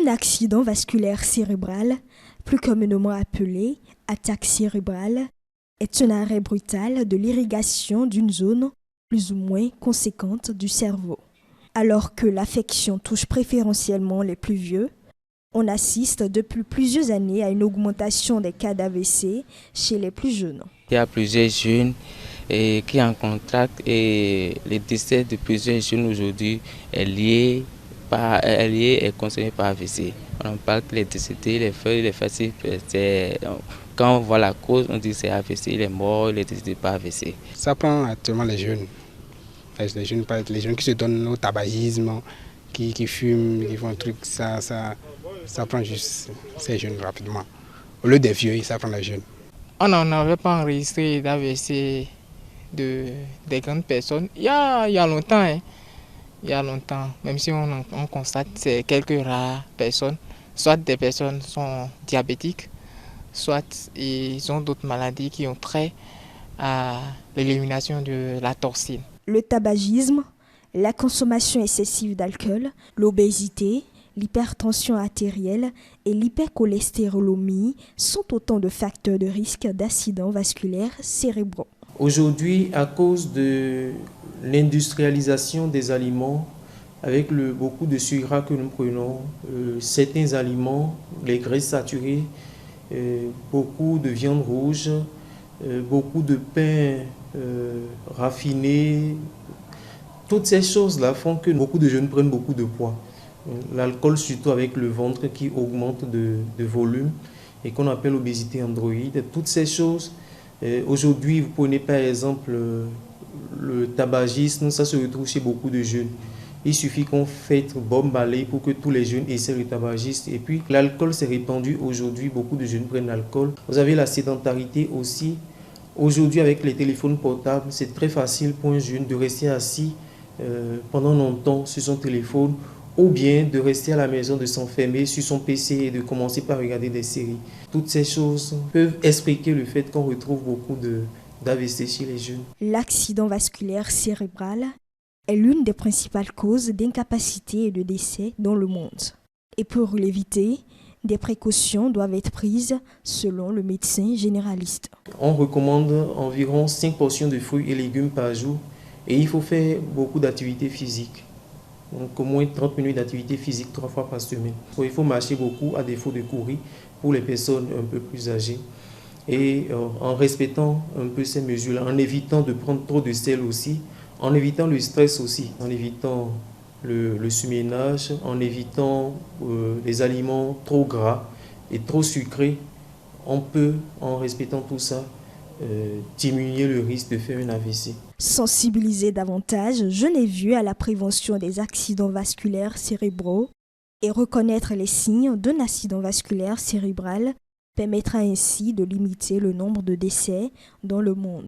Un accident vasculaire cérébral, plus communément appelé attaque cérébrale, est un arrêt brutal de l'irrigation d'une zone plus ou moins conséquente du cerveau. Alors que l'affection touche préférentiellement les plus vieux, on assiste depuis plusieurs années à une augmentation des cas d'AVC chez les plus jeunes. Il y a plusieurs jeunes qui en contractent et le décès de plusieurs jeunes aujourd'hui est lié est concerné par AVC. On parle que les décédés, les feuilles, les faciles, quand on voit la cause, on dit que c'est AVC, il est mort, il est décédé par AVC. Ça prend actuellement les jeunes. Les jeunes qui se donnent au tabagisme, qui fument, qui font un truc, ça prend juste ces jeunes rapidement. Au lieu des vieux, ça prend les jeunes. On n'en avait pas enregistré d'AVC des grandes personnes il y a longtemps. Hein. Il y a longtemps, même si on constate c'est quelques rares personnes, soit des personnes sont diabétiques, soit ils ont d'autres maladies qui ont trait à l'élimination de la toxine. Le tabagisme, la consommation excessive d'alcool, l'obésité, l'hypertension artérielle et l'hypercholestérolémie sont autant de facteurs de risque d'accidents vasculaires cérébraux. Aujourd'hui, à cause de l'industrialisation des aliments, avec beaucoup de sucre gras que nous prenons, certains aliments, les graisses saturées, beaucoup de viande rouge, beaucoup de pain raffiné, toutes ces choses-là font que beaucoup de jeunes prennent beaucoup de poids. L'alcool, surtout avec le ventre qui augmente de volume et qu'on appelle obésité androïde, toutes ces choses. Aujourd'hui, vous prenez par exemple le tabagisme, ça se retrouve chez beaucoup de jeunes. Il suffit qu'on fasse bombe balai pour que tous les jeunes essaient le tabagisme. Et puis l'alcool s'est répandu aujourd'hui, beaucoup de jeunes prennent l'alcool. Vous avez la sédentarité aussi. Aujourd'hui, avec les téléphones portables, c'est très facile pour un jeune de rester assis pendant longtemps sur son téléphone ou bien de rester à la maison, de s'enfermer sur son PC et de commencer par regarder des séries. Toutes ces choses peuvent expliquer le fait qu'on retrouve beaucoup d'AVC chez les jeunes. L'accident vasculaire cérébral est l'une des principales causes d'incapacité et de décès dans le monde. Et pour l'éviter, des précautions doivent être prises selon le médecin généraliste. On recommande environ 5 portions de fruits et légumes par jour et il faut faire beaucoup d'activités physiques. Donc au moins 30 minutes d'activité physique 3 fois par semaine. Il faut marcher beaucoup à défaut de courir pour les personnes un peu plus âgées. Et en respectant un peu ces mesures-là, en évitant de prendre trop de sel aussi, en évitant le stress aussi, en évitant le surménage, en évitant les aliments trop gras et trop sucrés, on peut, en respectant tout ça, diminuer le risque de faire un AVC. Sensibiliser davantage jeunes et vieux à la prévention des accidents vasculaires cérébraux et reconnaître les signes d'un accident vasculaire cérébral permettra ainsi de limiter le nombre de décès dans le monde.